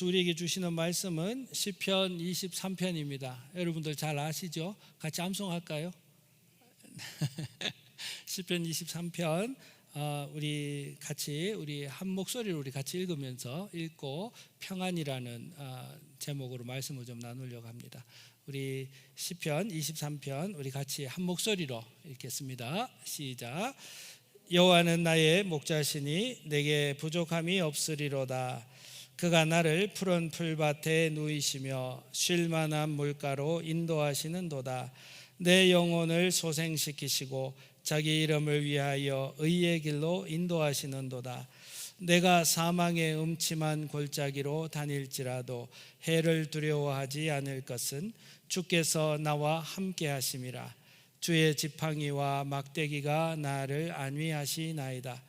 우리에게 주시는 말씀은 시편 23편입니다. 여러분들 잘 아시죠? 같이 암송할까요? 시편 23편 우리 한 목소리로 우리 같이 읽으면서 읽고 평안이라는 제목으로 말씀을 좀 나누려고 합니다. 우리 시편 23편 우리 같이 한 목소리로 읽겠습니다. 시작. 여호와는 나의 목자시니 내게 부족함이 없으리로다. 그가 나를 푸른 풀밭에 누이시며 쉴 만한 물가로 인도하시는도다. 내 영혼을 소생시키시고 자기 이름을 위하여 의의 길로 인도하시는도다. 내가 사망의 음침한 골짜기로 다닐지라도 해를 두려워하지 않을 것은 주께서 나와 함께 하심이라. 주의 지팡이와 막대기가 나를 안위하시나이다.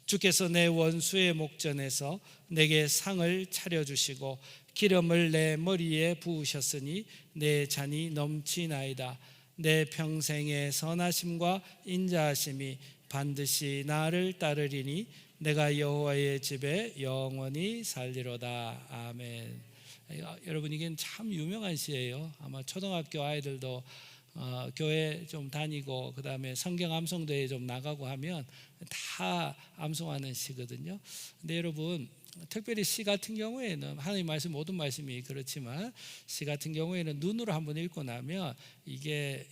주께서 내 원수의 목전에서 내게 상을 차려주시고 기름을 내 머리에 부으셨으니 내 잔이 넘치나이다. 내 평생의 선하심과 인자하심이 반드시 나를 따르리니 내가 여호와의 집에 영원히 살리로다. 아멘. 여러분, 이게 참 유명한 시예요. 아마 초등학교 아이들도 교회 좀 다니고 그 다음에 성경 암송대회 좀 나가고 하면 다 암송하는 시거든요. 근데 여러분, 특별히 시 같은 경우에는 하나님 말씀 모든 말씀이 그렇지만 시 같은 경우에는 눈으로 한번 읽고 나면 이게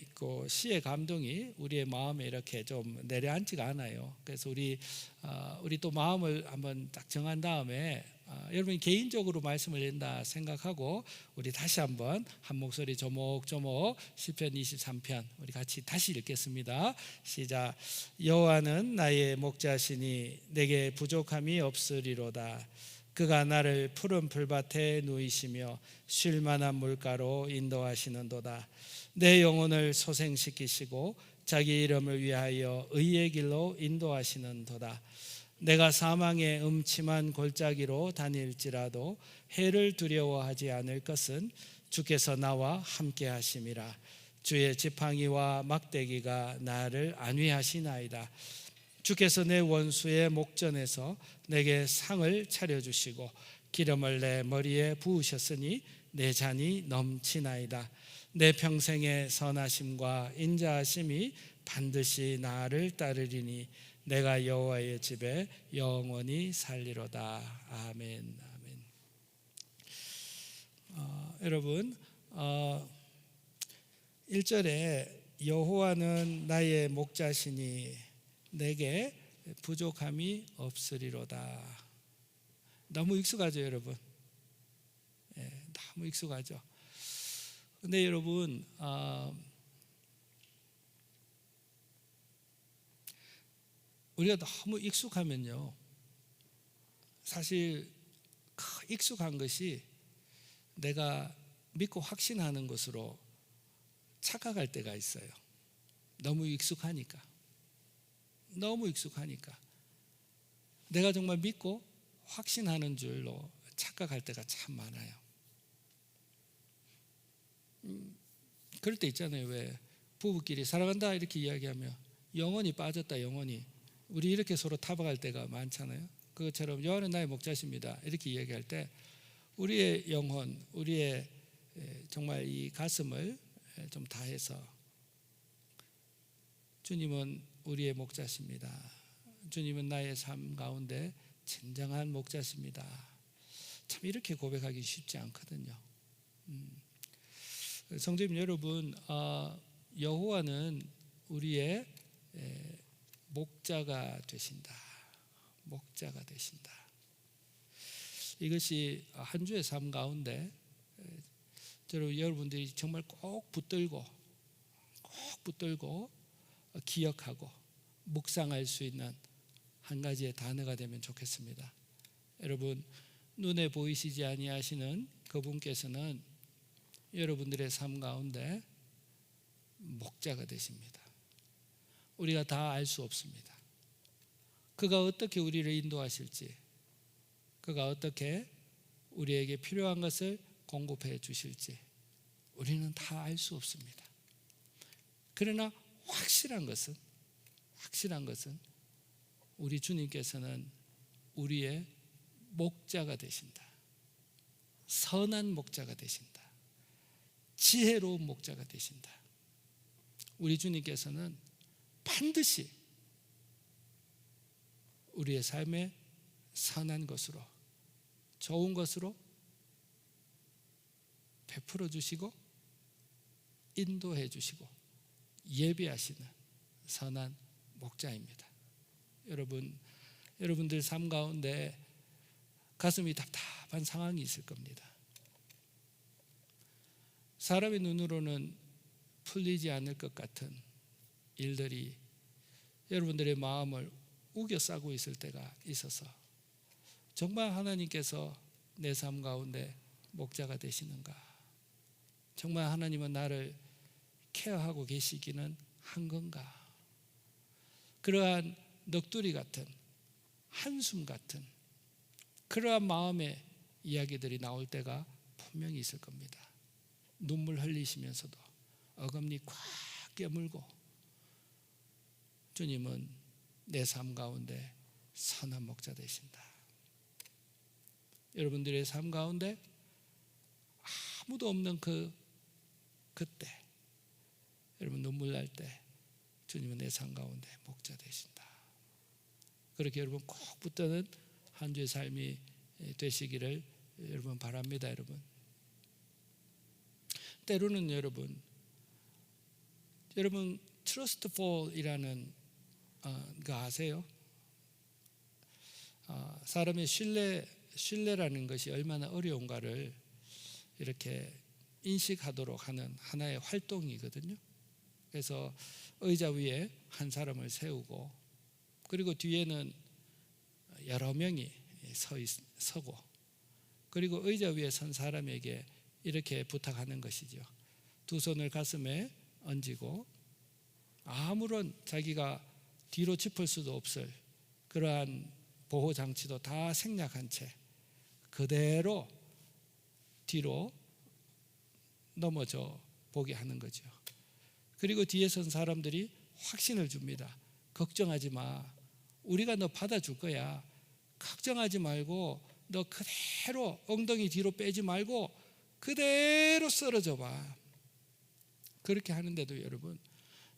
시의 감동이 우리의 마음에 이렇게 좀 내려앉지가 않아요. 그래서 우리 또 마음을 한번 딱 정한 다음에 여러분이 개인적으로 말씀을 읽는다 생각하고 우리 다시 한번 한 목소리 조목조목 시편 23편 우리 같이 다시 읽겠습니다. 시작. 여호와는 나의 목자시니 내게 부족함이 없으리로다. 그가 나를 푸른 풀밭에 누이시며 쉴 만한 물가로 인도하시는도다. 내 영혼을 소생시키시고 자기 이름을 위하여 의의 길로 인도하시는도다. 내가 사망의 음침한 골짜기로 다닐지라도 해를 두려워하지 않을 것은 주께서 나와 함께 하심이라. 주의 지팡이와 막대기가 나를 안위하시나이다. 주께서 내 원수의 목전에서 내게 상을 차려주시고 기름을 내 머리에 부으셨으니 내 잔이 넘치나이다. 내 평생의 선하심과 인자하심이 반드시 나를 따르리니 내가 여호와의 집에 영원히 살리로다. 아멘. 아멘. 여러분, 1절에 여호와는 나의 목자시니 내게 부족함이 없으리로다. 너무 익숙하죠, 여러분? 너무 익숙하죠. 근데 여러분, 우리가 너무 익숙하면요, 사실 익숙한 것이 내가 믿고 확신하는 것으로 착각할 때가 있어요. 너무 익숙하니까 내가 정말 믿고 확신하는 줄로 착각할 때가 참 많아요. 그럴 때 있잖아요. 왜 부부끼리 사랑한다 이렇게 이야기하면 영혼이 빠졌다, 영혼이. 우리 이렇게 서로 타박할 때가 많잖아요. 그것처럼 여호와는 나의 목자십니다 이렇게 이야기할 때 우리의 영혼, 우리의 정말 이 가슴을 좀 다해서 주님은 우리의 목자십니다. 주님은 나의 삶 가운데 진정한 목자십니다. 참 이렇게 고백하기 쉽지 않거든요. 성도님 여러분, 여호와는 우리의 목자가 되신다. 목자가 되신다. 이것이 한 주의 삶 가운데 여러분들이 정말 꼭 붙들고 기억하고 묵상할 수 있는 한 가지의 단어가 되면 좋겠습니다. 여러분, 눈에 보이시지 아니하시는 그분께서는 여러분들의 삶 가운데 목자가 되십니다. 우리가 다 알 수 없습니다. 그가 어떻게 우리를 인도하실지, 그가 어떻게 우리에게 필요한 것을 공급해 주실지 우리는 다 알 수 없습니다. 그러나 확실한 것은 우리 주님께서는 우리의 목자가 되신다. 선한 목자가 되신다. 지혜로운 목자가 되신다. 우리 주님께서는 반드시 우리의 삶에 선한 것으로, 좋은 것으로 베풀어 주시고 인도해 주시고 예비하시는 선한 목자입니다. 여러분들 삶 가운데 가슴이 답답한 상황이 있을 겁니다. 사람의 눈으로는 풀리지 않을 것 같은 일들이 여러분들의 마음을 우겨싸고 있을 때가 있어서 정말 하나님께서 내 삶 가운데 목자가 되시는가? 정말 하나님은 나를 케어하고 계시기는 한 건가? 그러한 넋두리 같은, 한숨 같은 그러한 마음의 이야기들이 나올 때가 분명히 있을 겁니다. 눈물 흘리시면서도 어금니 꽉 깨물고 주님은 내 삶 가운데 선한 목자 되신다. 여러분들의 삶 가운데 아무도 없는 그때 여러분 눈물 날 때 주님은 내 삶 가운데 목자 되신다. 그렇게 여러분 꼭 붙드는 한 주의 삶이 되시기를 여러분 바랍니다. 때로는 여러분 트러스트 폴이라는 거 아세요? 사람의 신뢰라는 것이 얼마나 어려운가를 이렇게 인식하도록 하는 하나의 활동이거든요. 그래서 의자 위에 한 사람을 세우고 그리고 뒤에는 여러 명이 서고 그리고 의자 위에 선 사람에게 이렇게 부탁하는 것이죠. 두 손을 가슴에 얹고 아무런 자기가 뒤로 짚을 수도 없을 그러한 보호장치도 다 생략한 채 그대로 뒤로 넘어져 보게 하는 거죠. 그리고 뒤에 선 사람들이 확신을 줍니다. 걱정하지 마. 우리가 너 받아줄 거야. 걱정하지 말고 너 그대로 엉덩이 뒤로 빼지 말고 그대로 쓰러져 봐. 그렇게 하는데도 여러분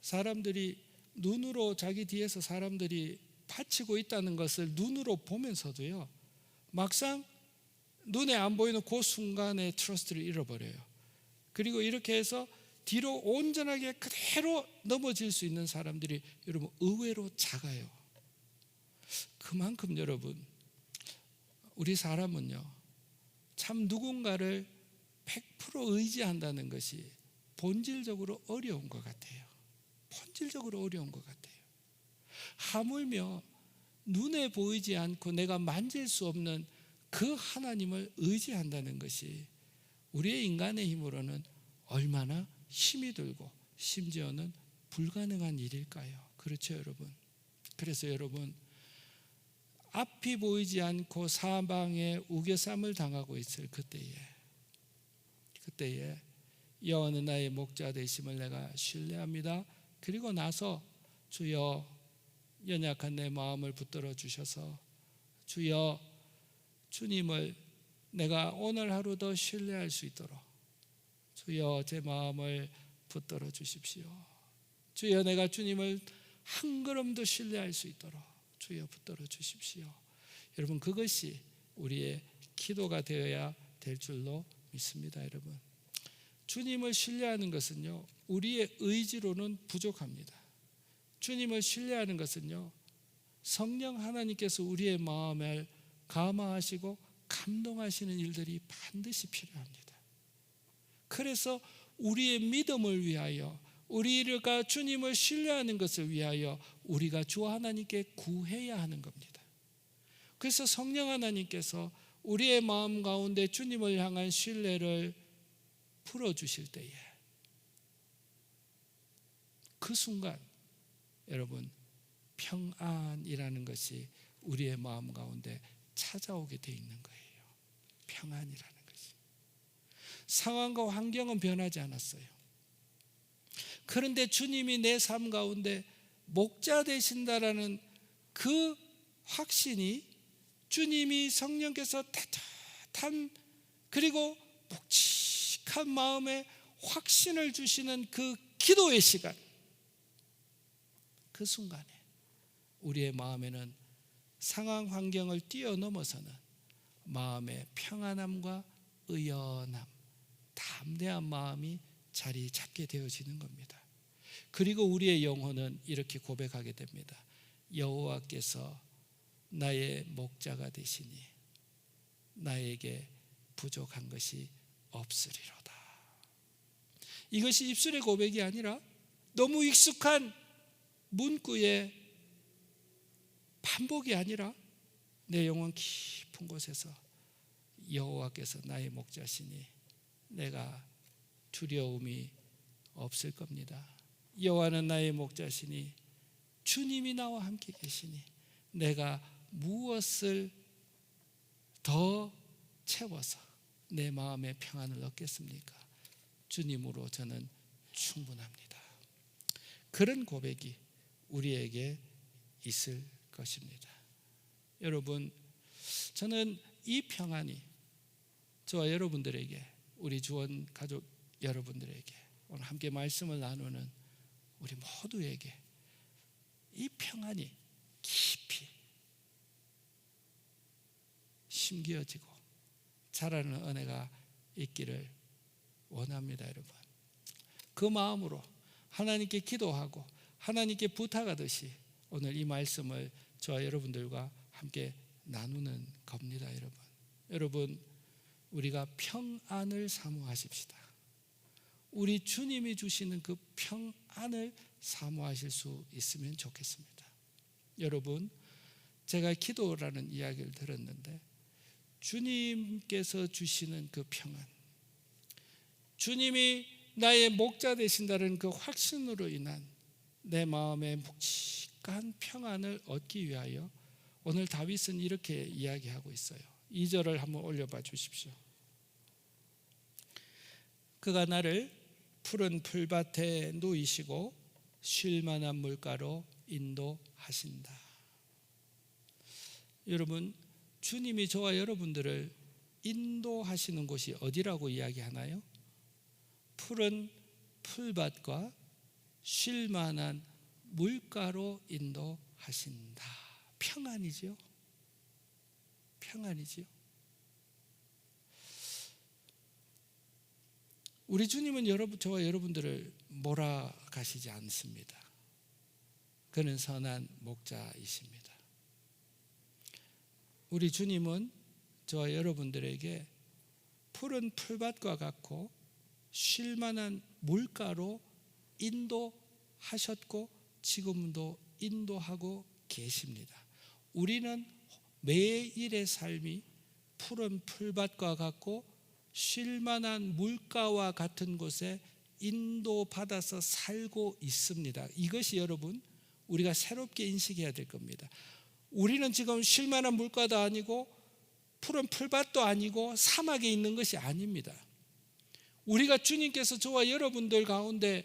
사람들이 눈으로 자기 뒤에서 사람들이 바치고 있다는 것을 눈으로 보면서도요 막상 눈에 안 보이는 그 순간에 트러스트를 잃어버려요. 그리고 이렇게 해서 뒤로 온전하게 그대로 넘어질 수 있는 사람들이 여러분 의외로 작아요. 그만큼 여러분 우리 사람은요 참 누군가를 100% 의지한다는 것이 본질적으로 어려운 것 같아요. 본질적으로 어려운 것 같아요. 하물며 눈에 보이지 않고 내가 만질 수 없는 그 하나님을 의지한다는 것이 우리의 인간의 힘으로는 얼마나 힘이 들고 심지어는 불가능한 일일까요? 그렇죠 여러분. 그래서 여러분 앞이 보이지 않고 사방에 우겨쌈을 당하고 있을 그때에 여호와는 나의 목자 되심을 내가 신뢰합니다. 그리고 나서 주여 연약한 내 마음을 붙들어 주셔서 주여 주님을 내가 오늘 하루 더 신뢰할 수 있도록 주여 제 마음을 붙들어 주십시오. 주여 내가 주님을 한 걸음 더 신뢰할 수 있도록 주여 붙들어 주십시오. 여러분 그것이 우리의 기도가 되어야 될 줄로 믿습니다. 여러분 주님을 신뢰하는 것은요 우리의 의지로는 부족합니다. 주님을 신뢰하는 것은요 성령 하나님께서 우리의 마음을 감화하시고 감동하시는 일들이 반드시 필요합니다. 그래서 우리의 믿음을 위하여 우리가 주님을 신뢰하는 것을 위하여 우리가 주 하나님께 구해야 하는 겁니다. 그래서 성령 하나님께서 우리의 마음 가운데 주님을 향한 신뢰를 풀어주실 때에 그 순간 여러분 평안이라는 것이 우리의 마음 가운데 찾아오게 돼 있는 거예요. 평안이라는 것이. 상황과 환경은 변하지 않았어요. 그런데 주님이 내 삶 가운데 목자 되신다라는 그 확신이 주님이 성령께서 따뜻한 그리고 묵직한 마음에 확신을 주시는 그 기도의 시간, 그 순간에 우리의 마음에는 상황 환경을 뛰어넘어서는 마음의 평안함과 의연함, 담대한 마음이 자리 잡게 되어지는 겁니다. 그리고 우리의 영혼은 이렇게 고백하게 됩니다. 여호와께서 나의 목자가 되시니 나에게 부족한 것이 없으리로다. 이것이 입술의 고백이 아니라 너무 익숙한 문구의 반복이 아니라 내 영혼 깊은 곳에서 여호와께서 나의 목자시니 내가 두려움이 없을 겁니다. 여호와는 나의 목자시니 주님이 나와 함께 계시니 내가 무엇을 더 채워서 내 마음의 평안을 얻겠습니까? 주님으로 저는 충분합니다. 그런 고백이 우리에게 있을 것입니다. 여러분, 저는 이 평안이 저와 여러분들에게, 우리 주원 가족 여러분들에게, 오늘 함께 말씀을 나누는 우리 모두에게 이 평안이 깊이 심겨지고 자라는 은혜가 있기를 원합니다. 여러분, 그 마음으로 하나님께 기도하고 하나님께 부탁하듯이 오늘 이 말씀을 저와 여러분들과 함께 나누는 겁니다. 여러분, 우리가 평안을 사모하십시다. 우리 주님이 주시는 그 평안을 사모하실 수 있으면 좋겠습니다. 여러분, 제가 기도라는 이야기를 들었는데 주님께서 주시는 그 평안, 주님이 나의 목자 되신다는 그 확신으로 인한 내 마음의 묵직한 평안을 얻기 위하여 오늘 다윗은 이렇게 이야기하고 있어요. 2절을 한번 올려봐 주십시오. 그가 나를 푸른 풀밭에 누이시고 쉴 만한 물가로 인도하신다. 여러분, 주님이 저와 여러분들을 인도하시는 곳이 어디라고 이야기하나요? 푸른 풀밭과 쉴 만한 물가로 인도하신다. 평안이죠. 평안이죠. 우리 주님은 저와 여러분들을 몰아가시지 않습니다. 그는 선한 목자이십니다. 우리 주님은 저와 여러분들에게 푸른 풀밭과 같고 쉴 만한 물가로 인도하셨고 지금도 인도하고 계십니다. 우리는 매일의 삶이 푸른 풀밭과 같고 쉴 만한 물가와 같은 곳에 인도받아서 살고 있습니다. 이것이 여러분, 우리가 새롭게 인식해야 될 겁니다. 우리는 지금 쉴 만한 물가도 아니고 푸른 풀밭도 아니고 사막에 있는 것이 아닙니다. 우리가 주님께서 저와 여러분들 가운데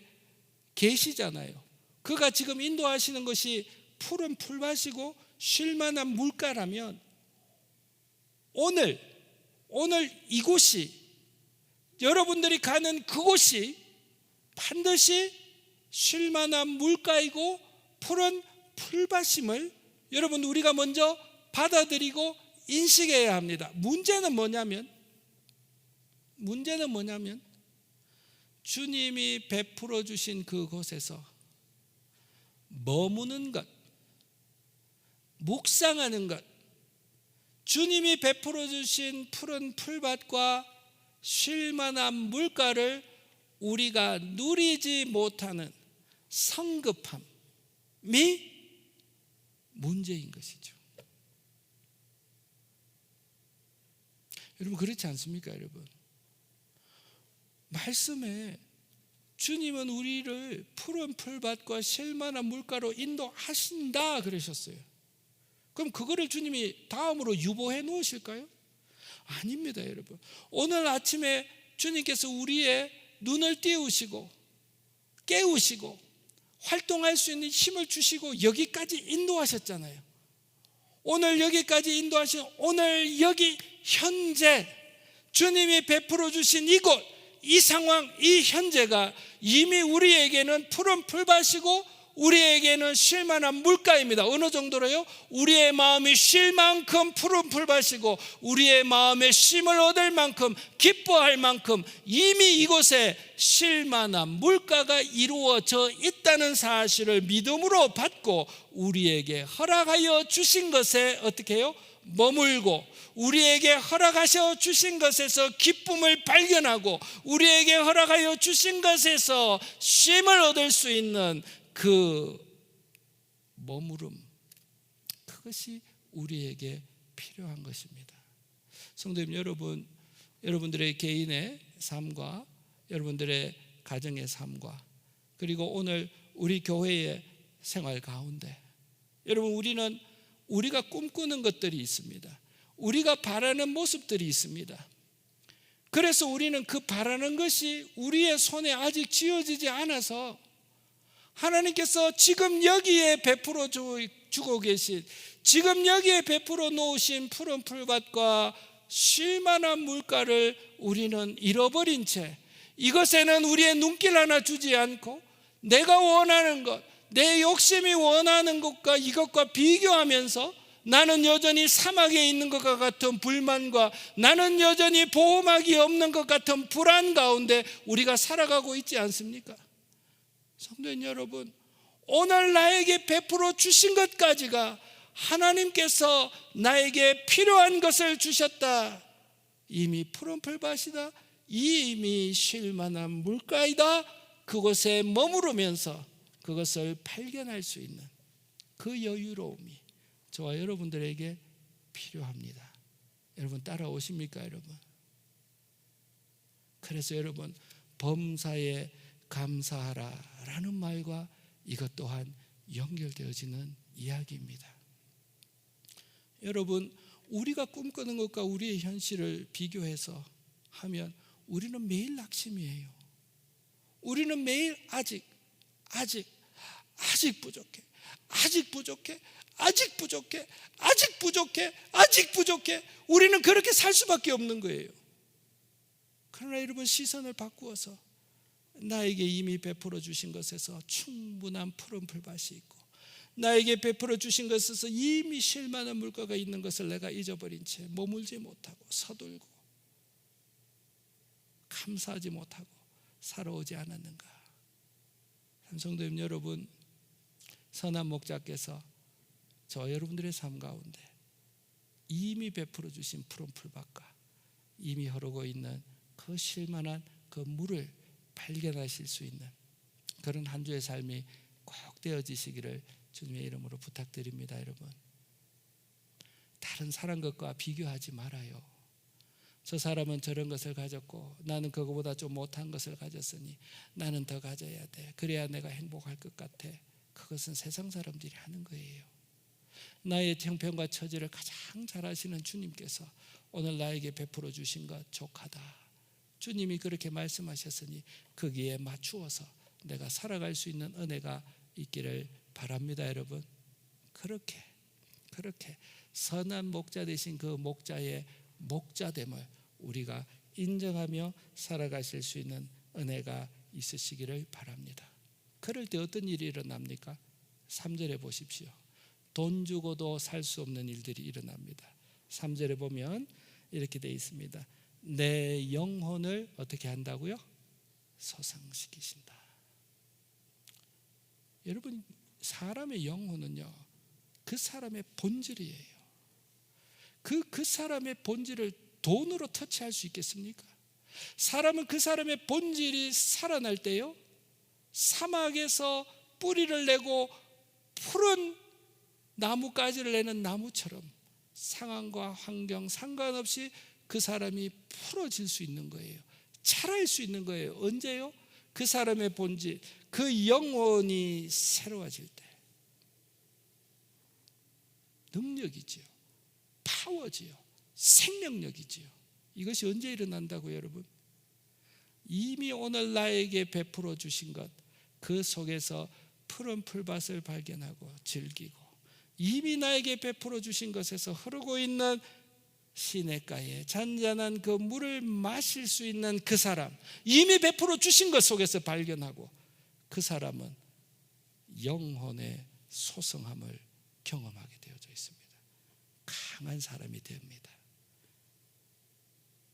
계시잖아요. 그가 지금 인도하시는 것이 푸른 풀밭이고 쉴 만한 물가라면 오늘 이곳이, 여러분들이 가는 그곳이 반드시 쉴 만한 물가이고 푸른 풀밭임을 여러분, 우리가 먼저 받아들이고 인식해야 합니다. 문제는 뭐냐면 주님이 베풀어 주신 그곳에서 머무는 것, 묵상하는 것, 주님이 베풀어 주신 푸른 풀밭과 쉴 만한 물가를 우리가 누리지 못하는 성급함이 문제인 것이죠. 여러분, 그렇지 않습니까? 여러분, 말씀에 주님은 우리를 푸른 풀밭과 쉴 만한 물가로 인도하신다 그러셨어요. 그럼 그거를 주님이 다음으로 유보해 놓으실까요? 아닙니다. 여러분, 오늘 아침에 주님께서 우리의 눈을 띄우시고 깨우시고 활동할 수 있는 힘을 주시고 여기까지 인도하셨잖아요. 오늘 여기까지 인도하신 오늘 여기 현재 주님이 베풀어 주신 이곳, 이 상황, 이 현재가 이미 우리에게는 푸른 풀밭이고 우리에게는 쉴 만한 물가입니다. 어느 정도로요? 우리의 마음이 쉴 만큼 푸른 풀밭이고 우리의 마음에 쉼을 얻을 만큼, 기뻐할 만큼 이미 이곳에 쉴 만한 물가가 이루어져 있다는 사실을 믿음으로 받고 우리에게 허락하여 주신 것에 어떻게 해요? 머물고, 우리에게 허락하셔 주신 것에서 기쁨을 발견하고 우리에게 허락하여 주신 것에서 쉼을 얻을 수 있는 그 머무름, 그것이 우리에게 필요한 것입니다. 성도님 여러분, 여러분들의 개인의 삶과 여러분들의 가정의 삶과 그리고 오늘 우리 교회의 생활 가운데 여러분, 우리가 꿈꾸는 것들이 있습니다. 우리가 바라는 모습들이 있습니다. 그래서 우리는 그 바라는 것이 우리의 손에 아직 쥐어지지 않아서 하나님께서 지금 여기에 베풀어 주고 계신, 지금 여기에 베풀어 놓으신 푸른 풀밭과 쉴만한 물가를 우리는 잃어버린 채 이것에는 우리의 눈길 하나 주지 않고 내가 원하는 것, 내 욕심이 원하는 것과 이것과 비교하면서 나는 여전히 사막에 있는 것과 같은 불만과 나는 여전히 보호막이 없는 것 같은 불안 가운데 우리가 살아가고 있지 않습니까? 성도님 여러분, 오늘 나에게 베풀어 주신 것까지가 하나님께서 나에게 필요한 것을 주셨다. 이미 푸른 풀밭이다. 이미 쉴 만한 물가이다. 그곳에 머무르면서 그것을 발견할 수 있는 그 여유로움이 저와 여러분들에게 필요합니다. 여러분 따라오십니까, 여러분? 그래서 여러분, 범사에 감사하라 라는 말과 이것 또한 연결되어지는 이야기입니다. 여러분, 우리가 꿈꾸는 것과 우리의 현실을 비교해서 하면 우리는 매일 낙심이에요. 우리는 매일 아직 부족해, 아직 부족해, 아직 부족해, 아직 부족해, 아직 부족해. 우리는 그렇게 살 수밖에 없는 거예요. 그러나 여러분, 시선을 바꾸어서 나에게 이미 베풀어 주신 것에서 충분한 푸른 풀밭이 있고 나에게 베풀어 주신 것에서 이미 쉴 만한 물가가 있는 것을 내가 잊어버린 채 머물지 못하고 서둘고 감사하지 못하고 살아오지 않았는가? 성도님 여러분, 선한 목자께서 저 여러분들의 삶 가운데 이미 베풀어 주신 푸른 풀밭과 이미 흐르고 있는 그 쉴만한 그 물을 발견하실 수 있는 그런 한 주의 삶이 꼭 되어지시기를 주님의 이름으로 부탁드립니다. 여러분, 다른 사람 것과 비교하지 말아요. 저 사람은 저런 것을 가졌고 나는 그거보다 좀 못한 것을 가졌으니 나는 더 가져야 돼. 그래야 내가 행복할 것 같아. 그것은 세상 사람들이 하는 거예요. 나의 형편과 처지를 가장 잘 아시는 주님께서 오늘 나에게 베풀어 주신 것 족하다. 주님이 그렇게 말씀하셨으니 거기에 맞추어서 내가 살아갈 수 있는 은혜가 있기를 바랍니다. 여러분, 그렇게 선한 목자 되신 그 목자의 목자됨을 우리가 인정하며 살아가실 수 있는 은혜가 있으시기를 바랍니다. 그럴 때 어떤 일이 일어납니까? 3절에 보십시오. 돈 주고도 살 수 없는 일들이 일어납니다. 3절에 보면 이렇게 되어 있습니다. 내 영혼을 어떻게 한다고요? 소상시키신다. 여러분, 사람의 영혼은요, 그 사람의 본질이에요. 그 사람의 본질을 돈으로 터치할 수 있겠습니까? 사람은 그 사람의 본질이 살아날 때요, 사막에서 뿌리를 내고 푸른 나뭇가지를 내는 나무처럼 상황과 환경 상관없이 그 사람이 풀어질 수 있는 거예요. 자랄 수 있는 거예요. 언제요? 그 사람의 본질, 그 영혼이 새로워질 때. 능력이지요, 파워지요, 생명력이지요. 이것이 언제 일어난다고요, 여러분? 이미 오늘 나에게 베풀어 주신 것, 그 속에서 푸른 풀밭을 발견하고 즐기고 이미 나에게 베풀어 주신 것에서 흐르고 있는 시냇가에 잔잔한 그 물을 마실 수 있는 그 사람, 이미 베풀어 주신 것 속에서 발견하고 그 사람은 영혼의 소성함을 경험하게 되어져 있습니다. 강한 사람이 됩니다.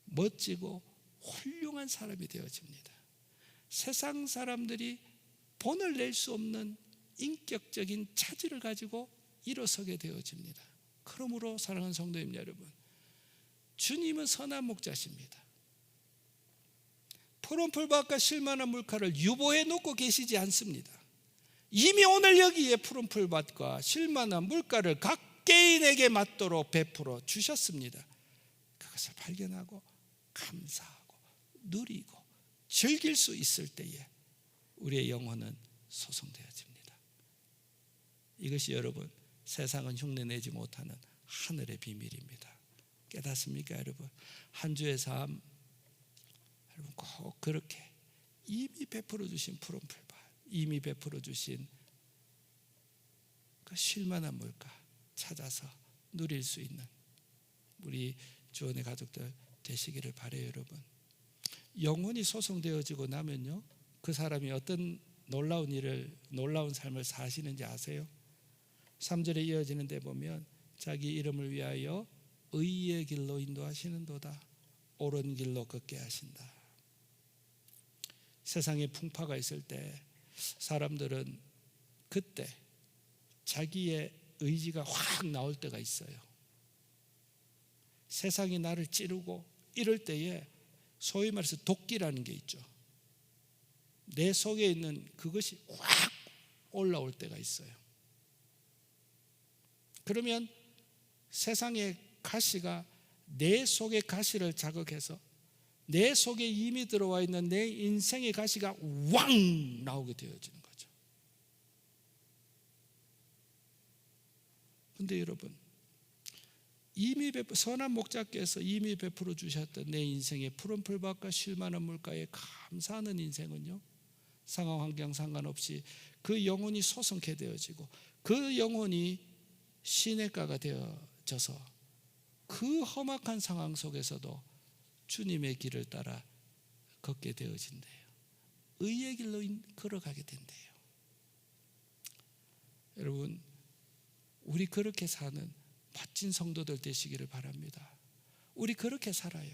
멋지고 훌륭한 사람이 되어집니다. 세상 사람들이 본을 낼 수 없는 인격적인 차질을 가지고 일어서게 되어집니다. 그러므로 사랑하는 성도님 여러분, 주님은 선한 목자십니다. 푸른 풀밭과 쉴만한 물가를 유보해 놓고 계시지 않습니다. 이미 오늘 여기에 푸른 풀밭과 쉴만한 물가를 각 개인에게 맞도록 베풀어 주셨습니다. 그것을 발견하고 감사하고 누리고 즐길 수 있을 때에 우리의 영혼은 소성되어집니다. 이것이 여러분 세상은 흉내내지 못하는 하늘의 비밀입니다. 깨닫습니까 여러분? 한 주의 삶 여러분 꼭 그렇게 이미 베풀어 주신 푸른 풀밭, 이미 베풀어 주신 그 쉴만한 물가 찾아서 누릴 수 있는 우리 주원의 가족들 되시기를 바라요. 여러분, 영혼이 소성되어지고 나면요, 그 사람이 어떤 놀라운 삶을 사시는지 아세요? 3절에 이어지는 데 보면 자기 이름을 위하여 의의 길로 인도하시는도다, 옳은 길로 걷게 하신다. 세상에 풍파가 있을 때 사람들은 그때 자기의 의지가 확 나올 때가 있어요. 세상이 나를 찌르고 이럴 때에 소위 말해서 도끼라는 게 있죠. 내 속에 있는 그것이 확 올라올 때가 있어요. 그러면 세상의 가시가 내 속의 가시를 자극해서 내 속에 이미 들어와 있는 내 인생의 가시가 왕 나오게 되어지는 거죠. 그런데 여러분, 이미 선한 목자께서 이미 베풀어 주셨던 내 인생의 푸른 풀밭과 쉴만한 물가에 감사하는 인생은요, 상황 환경 상관없이 그 영혼이 소성케 되어지고 그 영혼이 시냇가가 되어져서 그 험악한 상황 속에서도 주님의 길을 따라 걷게 되어진대요. 의의 길로 걸어가게 된대요. 여러분, 우리 그렇게 사는 멋진 성도들 되시기를 바랍니다. 우리 그렇게 살아요.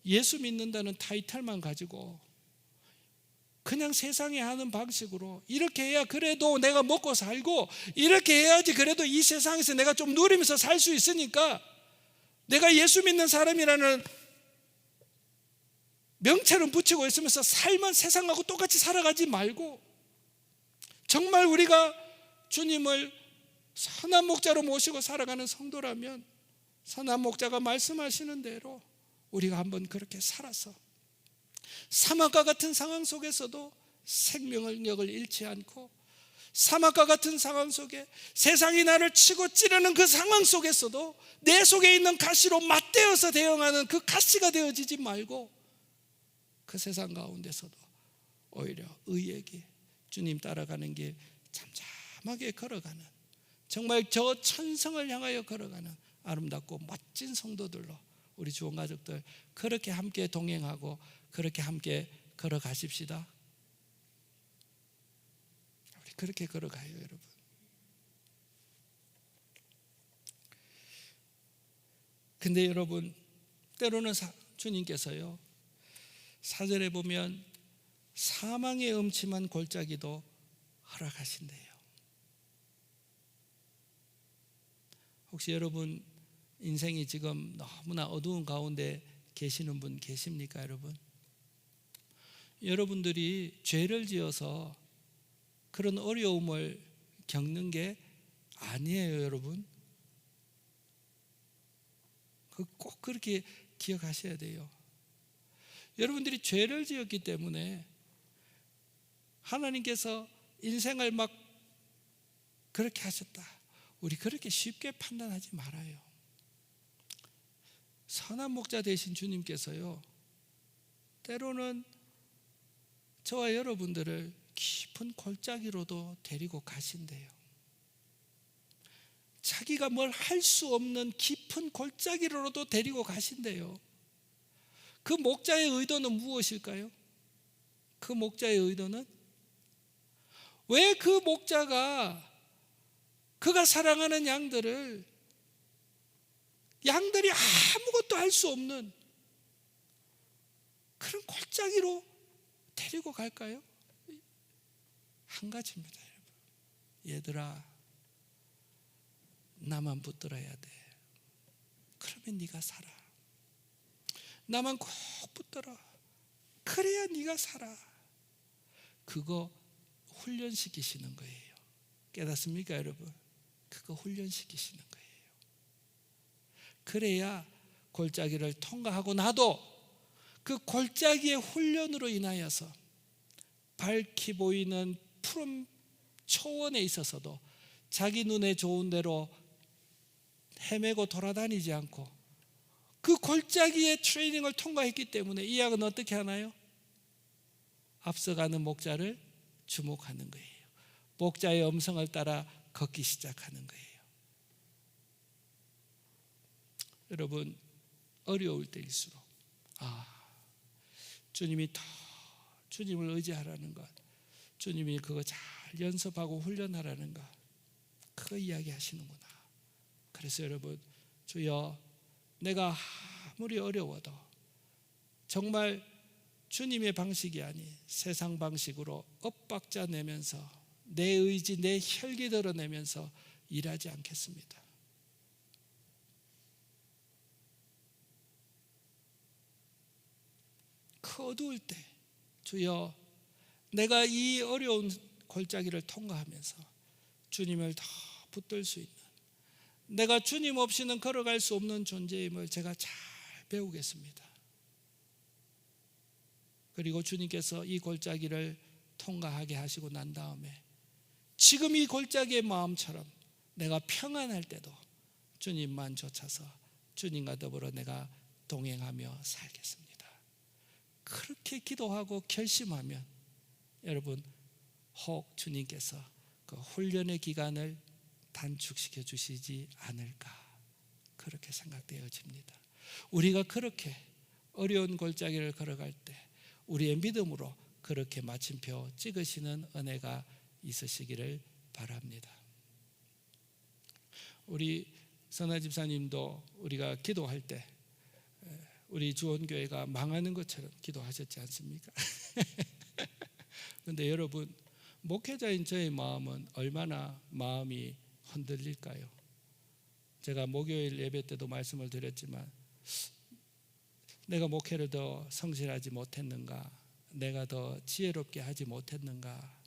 예수 믿는다는 타이틀만 가지고 그냥 세상에 하는 방식으로 이렇게 해야 그래도 내가 먹고 살고 이렇게 해야지 그래도 이 세상에서 내가 좀 누리면서 살 수 있으니까 내가 예수 믿는 사람이라는 명찰은 붙이고 있으면서 삶은 세상하고 똑같이 살아가지 말고 정말 우리가 주님을 선한 목자로 모시고 살아가는 성도라면 선한 목자가 말씀하시는 대로 우리가 한번 그렇게 살아서 사막과 같은 상황 속에서도 생명력을 잃지 않고 사막과 같은 상황 속에 세상이 나를 치고 찌르는 그 상황 속에서도 내 속에 있는 가시로 맞대어서 대응하는 그 가시가 되어지지 말고 그 세상 가운데서도 오히려 의의 길, 주님 따라가는 길 잠잠하게 걸어가는 정말 저 천성을 향하여 걸어가는 아름답고 멋진 성도들로 우리 주원 가족들 그렇게 함께 동행하고 그렇게 함께 걸어가십시다. 우리 그렇게 걸어가요, 여러분. 근데 여러분, 때로는 주님께서요 4절에 보면 사망의 음침한 골짜기도 허락하신대요. 혹시 여러분 인생이 지금 너무나 어두운 가운데 계시는 분 계십니까, 여러분? 여러분들이 죄를 지어서 그런 어려움을 겪는 게 아니에요, 여러분. 꼭 그렇게 기억하셔야 돼요. 여러분들이 죄를 지었기 때문에 하나님께서 인생을 막 그렇게 하셨다, 우리 그렇게 쉽게 판단하지 말아요. 선한 목자 되신 주님께서요 때로는 저와 여러분들을 깊은 골짜기로도 데리고 가신대요. 자기가 뭘 할 수 없는 깊은 골짜기로도 데리고 가신대요. 그 목자의 의도는 무엇일까요? 그 목자의 의도는 왜 그 목자가 그가 사랑하는 양들이 아무것도 할 수 없는 그런 골짜기로 데리고 갈까요? 한 가지입니다, 여러분. 얘들아, 나만 붙들어야 돼. 그러면 네가 살아. 나만 꼭 붙들어. 그래야 네가 살아. 그거 훈련시키시는 거예요. 깨닫습니까, 여러분? 그거 훈련시키시는 거예요. 그래야 골짜기를 통과하고 나도 그 골짜기의 훈련으로 인하여서 밝히 보이는 푸른 초원에 있어서도 자기 눈에 좋은 대로 헤매고 돌아다니지 않고 그 골짜기의 트레이닝을 통과했기 때문에 이 양은 어떻게 하나요? 앞서가는 목자를 주목하는 거예요. 목자의 음성을 따라 걷기 시작하는 거예요. 여러분, 어려울 때일수록 주님이 더 주님을 의지하라는 것, 주님이 그거 잘 연습하고 훈련하라는 것, 그거 이야기하시는구나. 그래서 여러분, 주여, 내가 아무리 어려워도 정말 주님의 방식이 아닌 세상 방식으로 엇박자 내면서 내 의지, 내 혈기 드러내면서 일하지 않겠습니다. 그 어두울 때 주여, 내가 이 어려운 골짜기를 통과하면서 주님을 더 붙들 수 있는, 내가 주님 없이는 걸어갈 수 없는 존재임을 제가 잘 배우겠습니다. 그리고 주님께서 이 골짜기를 통과하게 하시고 난 다음에 지금 이 골짜기의 마음처럼 내가 평안할 때도 주님만 쫓아서 주님과 더불어 내가 동행하며 살겠습니다. 그렇게 기도하고 결심하면 여러분, 혹 주님께서 그 훈련의 기간을 단축시켜 주시지 않을까, 그렇게 생각되어집니다. 우리가 그렇게 어려운 골짜기를 걸어갈 때 우리의 믿음으로 그렇게 마침표 찍으시는 은혜가 있으시기를 바랍니다. 우리 선아 집사님도 우리가 기도할 때 우리 주원교회가 망하는 것처럼 기도하셨지 않습니까? 그런데 여러분, 목회자인 저의 마음은 얼마나 마음이 흔들릴까요? 제가 목요일 예배 때도 말씀을 드렸지만, 내가 목회를 더 성실하지 못했는가? 내가 더 지혜롭게 하지 못했는가?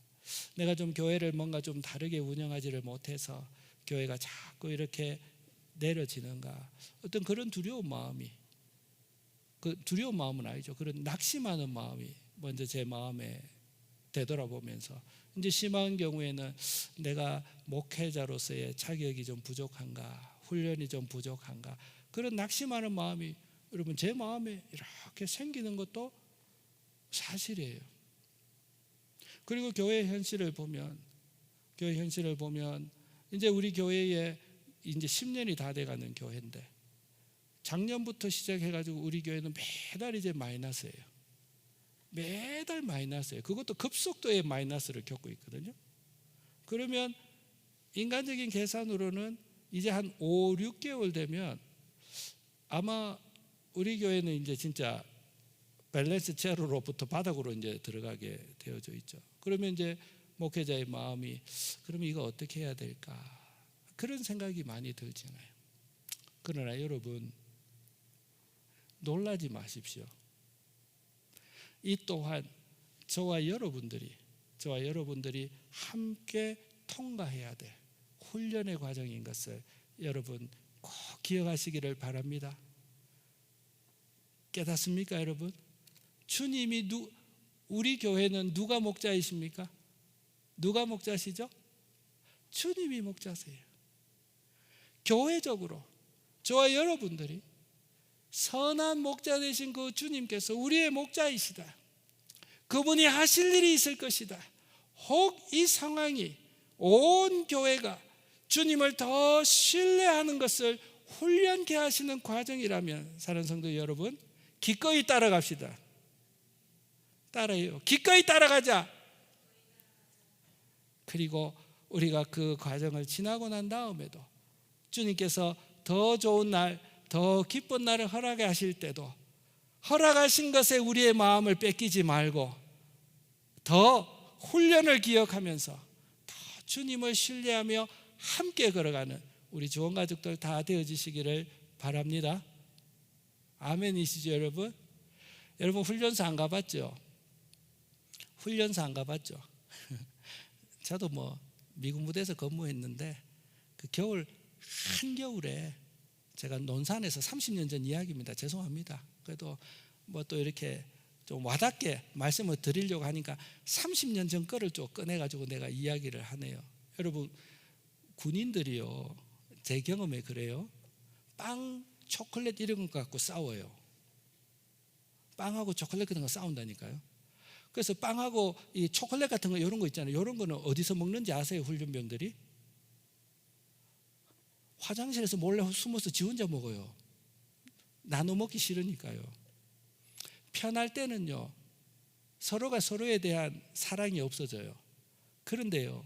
내가 좀 교회를 뭔가 좀 다르게 운영하지를 못해서 교회가 자꾸 이렇게 내려지는가? 어떤 그런 두려운 마음이, 그 두려운 마음은 아니죠. 그런 낙심하는 마음이 먼저 제 마음에 되돌아보면서, 이제 심한 경우에는 내가 목회자로서의 자격이 좀 부족한가, 훈련이 좀 부족한가, 그런 낙심하는 마음이 여러분 제 마음에 이렇게 생기는 것도 사실이에요. 그리고 교회 현실을 보면 이제 우리 교회에 이제 10년이 다 돼가는 교회인데, 작년부터 시작해가지고 우리 교회는 매달 이제 마이너스예요. 매달 마이너스예요. 그것도 급속도의 마이너스를 겪고 있거든요. 그러면 인간적인 계산으로는 이제 한 5, 6개월 되면 아마 우리 교회는 이제 진짜 밸런스 제로로부터 바닥으로 이제 들어가게 되어져 있죠. 그러면 이제 목회자의 마음이, 그럼 이거 어떻게 해야 될까? 그런 생각이 많이 들잖아요. 그러나 여러분, 놀라지 마십시오. 이 또한 저와 여러분들이 함께 통과해야 될 훈련의 과정인 것을 여러분 꼭 기억하시기를 바랍니다. 깨닫습니까, 여러분? 주님이 우리 교회는 누가 목자이십니까? 누가 목자시죠? 주님이 목자세요. 교회적으로 저와 여러분들이 선한 목자 되신 그 주님께서 우리의 목자이시다. 그분이 하실 일이 있을 것이다. 혹 이 상황이 온 교회가 주님을 더 신뢰하는 것을 훈련케 하시는 과정이라면 사랑하는 성도 여러분, 기꺼이 따라갑시다. 따라해요. 기꺼이 따라가자. 그리고 우리가 그 과정을 지나고 난 다음에도 주님께서 더 좋은 날, 더 기쁜 날을 허락해 하실 때도 허락하신 것에 우리의 마음을 뺏기지 말고 더 훈련을 기억하면서 더 주님을 신뢰하며 함께 걸어가는 우리 좋은 가족들 다 되어지시기를 바랍니다. 아멘이시죠 여러분? 여러분 훈련소 안 가봤죠? 훈련소 안 가봤죠? 저도 미군 부대에서 근무했는데 그 겨울 한겨울에 제가 논산에서 30년 전 이야기입니다. 죄송합니다. 그래도 또 이렇게 좀 와닿게 말씀을 드리려고 하니까 30년 전 거를 좀 꺼내가지고 내가 이야기를 하네요. 여러분 군인들이요, 제 경험에 그래요. 빵, 초콜릿 이런 거 갖고 싸워요. 빵하고 초콜릿 같은 거 싸운다니까요. 그래서 빵하고 이 초콜릿 같은 거 이런 거 있잖아요. 이런 거는 어디서 먹는지 아세요? 훈련병들이 화장실에서 몰래 숨어서 지 혼자 먹어요. 나눠 먹기 싫으니까요. 편할 때는요, 서로가 서로에 대한 사랑이 없어져요. 그런데요,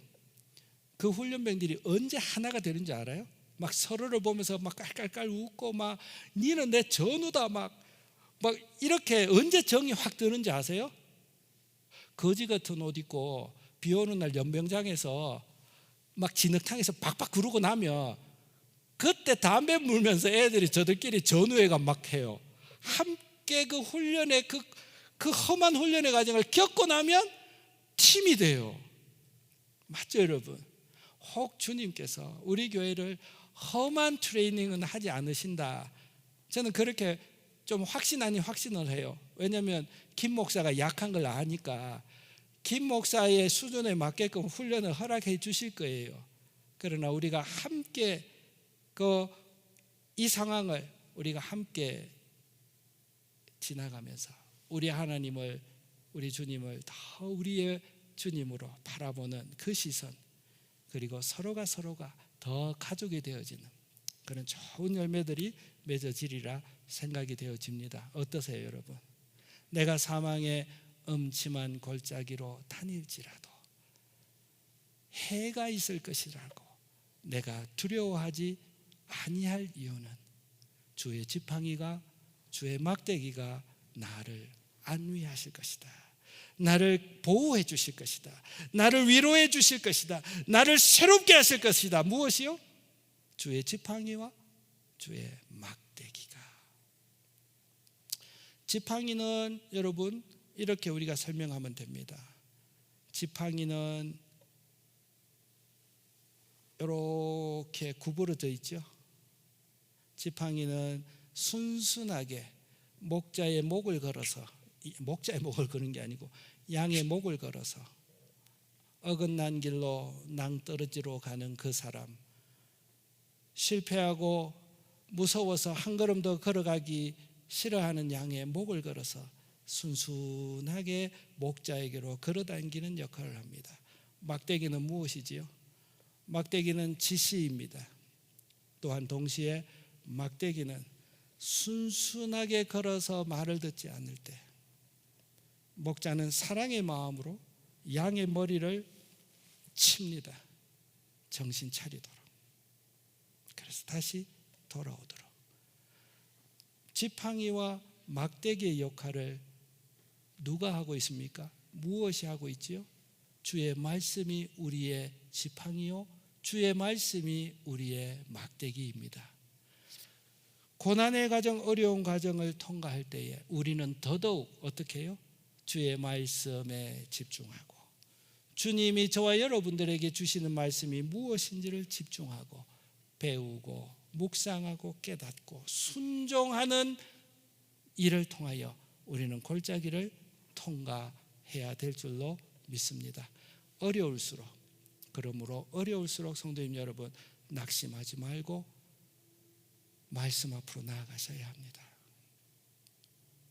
그 훈련병들이 언제 하나가 되는지 알아요? 막 서로를 보면서 막 깔깔깔 웃고 막 니는 내 전우다 막 이렇게 언제 정이 확 드는지 아세요? 거지 같은 옷 입고 비 오는 날 연병장에서 막 진흙탕에서 박박 구르고 나면 그때 담배 물면서 애들이 저들끼리 전우회가 막 해요. 함께 그 훈련의 그 험한 훈련의 과정을 겪고 나면 팀이 돼요. 맞죠 여러분? 혹 주님께서 우리 교회를 험한 트레이닝은 하지 않으신다. 저는 그렇게 좀 확신 아닌 확신을 해요. 왜냐하면 김 목사가 약한 걸 아니까 김 목사의 수준에 맞게끔 훈련을 허락해 주실 거예요. 그러나 우리가 함께 이 상황을 우리가 함께 지나가면서 우리 하나님을, 우리 주님을 더 우리의 주님으로 바라보는 그 시선, 그리고 서로가 더 가족이 되어지는 그런 좋은 열매들이 맺어지리라 생각이 되어집니다. 어떠세요 여러분? 내가 사망의 음침한 골짜기로 다닐지라도 해가 있을 것이라고 내가 두려워하지 아니할 이유는 주의 지팡이가, 주의 막대기가 나를 안위하실 것이다. 나를 보호해 주실 것이다. 나를 위로해 주실 것이다. 나를 새롭게 하실 것이다. 무엇이요? 주의 지팡이와 주의 막대기가. 지팡이는 여러분 이렇게 우리가 설명하면 됩니다. 지팡이는 이렇게 구부러져 있죠. 지팡이는 순순하게 목자의 목을 걸어서, 목자의 목을 거는 게 아니고 양의 목을 걸어서 어긋난 길로 낭떠러지로 가는 그 사람, 실패하고 무서워서 한 걸음 더 걸어가기 싫어하는 양의 목을 걸어서 순순하게 목자에게로 걸어당기는 역할을 합니다. 막대기는 무엇이지요? 막대기는 지시입니다. 또한 동시에 막대기는 순순하게 걸어서 말을 듣지 않을 때 목자는 사랑의 마음으로 양의 머리를 칩니다. 정신 차리도록. 그래서 다시 돌아오도록. 지팡이와 막대기의 역할을 누가 하고 있습니까? 무엇이 하고 있지요? 주의 말씀이 우리의 지팡이요, 주의 말씀이 우리의 막대기입니다. 고난의 과정, 어려운 과정을 통과할 때에 우리는 더더욱 어떻게 해요? 주의 말씀에 집중하고 주님이 저와 여러분들에게 주시는 말씀이 무엇인지를 집중하고 배우고 묵상하고 깨닫고 순종하는 일을 통하여 우리는 골짜기를 통과해야 될 줄로 믿습니다. 어려울수록, 그러므로 어려울수록 성도님 여러분 낙심하지 말고 말씀 앞으로 나아가셔야 합니다.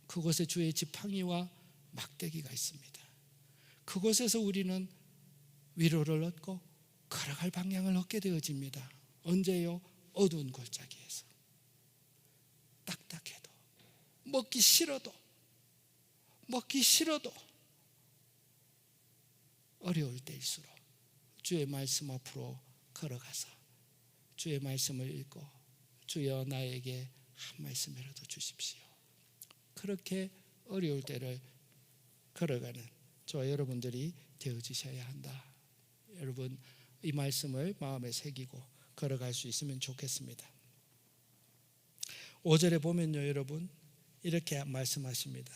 그곳에 주의 지팡이와 막대기가 있습니다. 그곳에서 우리는 위로를 얻고 걸어갈 방향을 얻게 되어집니다. 언제요? 어두운 골짜기에서. 딱딱해도, 먹기 싫어도 어려울 때일수록 주의 말씀 앞으로 걸어가서 주의 말씀을 읽고, 주여 나에게 한 말씀이라도 주십시오. 그렇게 어려울 때를 걸어가는 저와 여러분들이 되어지셔야 한다. 여러분, 이 말씀을 마음에 새기고 걸어갈 수 있으면 좋겠습니다. 5절에 보면요, 여러분 이렇게 말씀하십니다.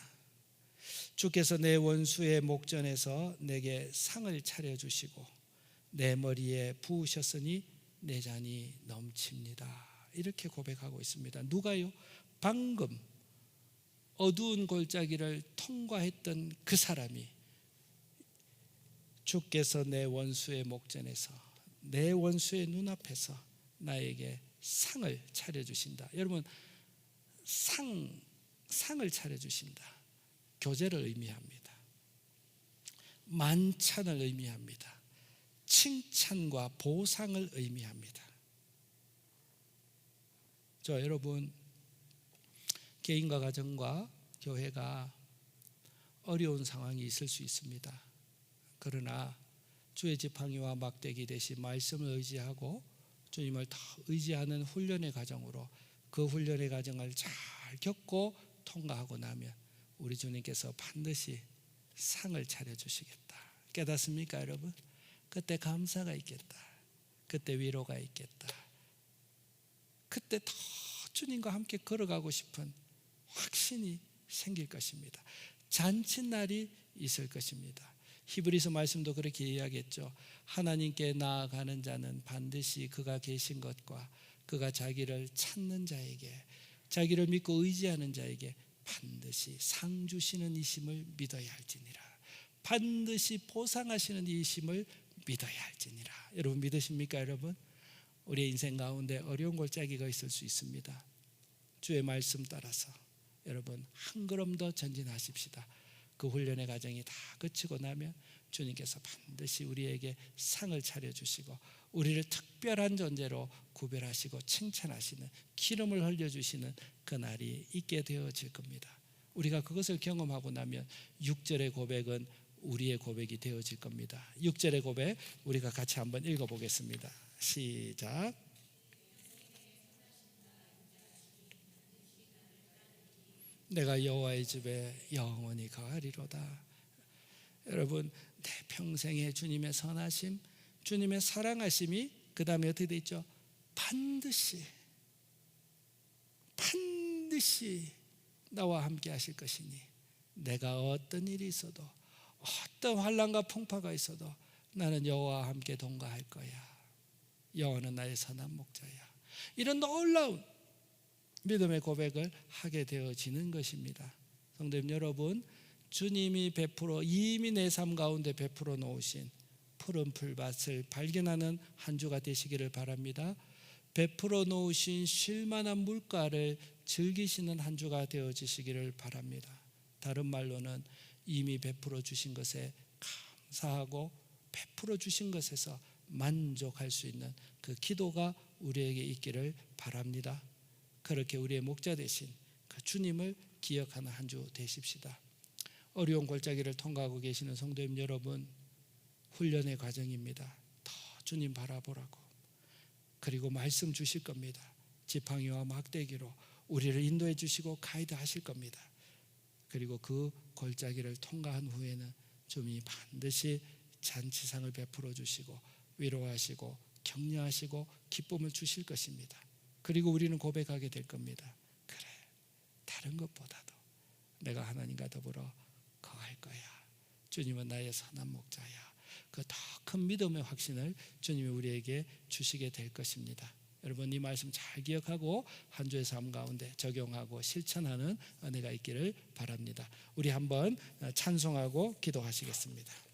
주께서 내 원수의 목전에서 내게 상을 차려주시고 내 머리에 부으셨으니 내 잔이 넘칩니다. 이렇게 고백하고 있습니다. 누가요? 방금 어두운 골짜기를 통과했던 그 사람이 주께서 내 원수의 목전에서, 내 원수의 눈앞에서 나에게 상을 차려주신다. 여러분, 상을 차려주신다. 교제를 의미합니다. 만찬을 의미합니다. 칭찬과 보상을 의미합니다. 저 여러분, 개인과 가정과 교회가 어려운 상황이 있을 수 있습니다. 그러나 주의 지팡이와 막대기 대신 말씀을 의지하고 주님을 더 의지하는 훈련의 과정으로 그 훈련의 과정을 잘 겪고 통과하고 나면 우리 주님께서 반드시 상을 차려주시겠다. 깨닫습니까, 여러분? 그때 감사가 있겠다. 그때 위로가 있겠다. 그때 더 주님과 함께 걸어가고 싶은 확신이 생길 것입니다. 잔칫날이 있을 것입니다. 히브리서 말씀도 그렇게 이야기했죠. 하나님께 나아가는 자는 반드시 그가 계신 것과 그가 자기를 찾는 자에게, 자기를 믿고 의지하는 자에게 반드시 상 주시는 이심을 믿어야 할지니라. 반드시 보상하시는 이심을 믿어야 할지니라. 여러분 믿으십니까, 여러분? 우리의 인생 가운데 어려운 골짜기가 있을 수 있습니다. 주의 말씀 따라서 여러분 한 걸음 더 전진하십시다. 그 훈련의 과정이 다 그치고 나면 주님께서 반드시 우리에게 상을 차려주시고 우리를 특별한 존재로 구별하시고 칭찬하시는, 기름을 흘려주시는 그날이 있게 되어질 겁니다. 우리가 그것을 경험하고 나면 6절의 고백은 우리의 고백이 되어질 겁니다. 6절의 고백 우리가 같이 한번 읽어보겠습니다. 시작. 내가 여호와의 집에 영원히 거하리로다. 여러분, 내 평생의 주님의 선하심, 주님의 사랑하심이 그 다음에 어떻게 되어 있죠? 반드시 나와 함께 하실 것이니 내가 어떤 일이 있어도, 어떤 환난과 풍파가 있어도 나는 여호와와 함께 동거할 거야. 여호와는 나의 선한 목자야. 이런 놀라운 믿음의 고백을 하게 되어지는 것입니다. 성도님 여러분, 주님이 이미 내 삶 가운데 베풀어 놓으신 푸른 풀밭을 발견하는 한 주가 되시기를 바랍니다. 베풀어 놓으신 쉴만한 물가를 즐기시는 한 주가 되어지시기를 바랍니다. 다른 말로는 이미 베풀어 주신 것에 감사하고 베풀어 주신 것에서 만족할 수 있는 그 기도가 우리에게 있기를 바랍니다. 그렇게 우리의 목자 되신 그 주님을 기억하는 한 주 되십시다. 어려운 골짜기를 통과하고 계시는 성도님 여러분, 훈련의 과정입니다. 더 주님 바라보라고. 그리고 말씀 주실 겁니다. 지팡이와 막대기로 우리를 인도해 주시고 가이드 하실 겁니다. 그리고 그 골짜기를 통과한 후에는 주님이 반드시 잔치상을 베풀어 주시고 위로하시고 격려하시고 기쁨을 주실 것입니다. 그리고 우리는 고백하게 될 겁니다. 그래, 다른 것보다도 내가 하나님과 더불어 거할 거야. 주님은 나의 선한 목자야. 그 더 큰 믿음의 확신을 주님이 우리에게 주시게 될 것입니다. 여러분, 이 말씀 잘 기억하고 한 주의 삶 가운데 적용하고 실천하는 은혜가 있기를 바랍니다. 우리 한번 찬송하고 기도하시겠습니다.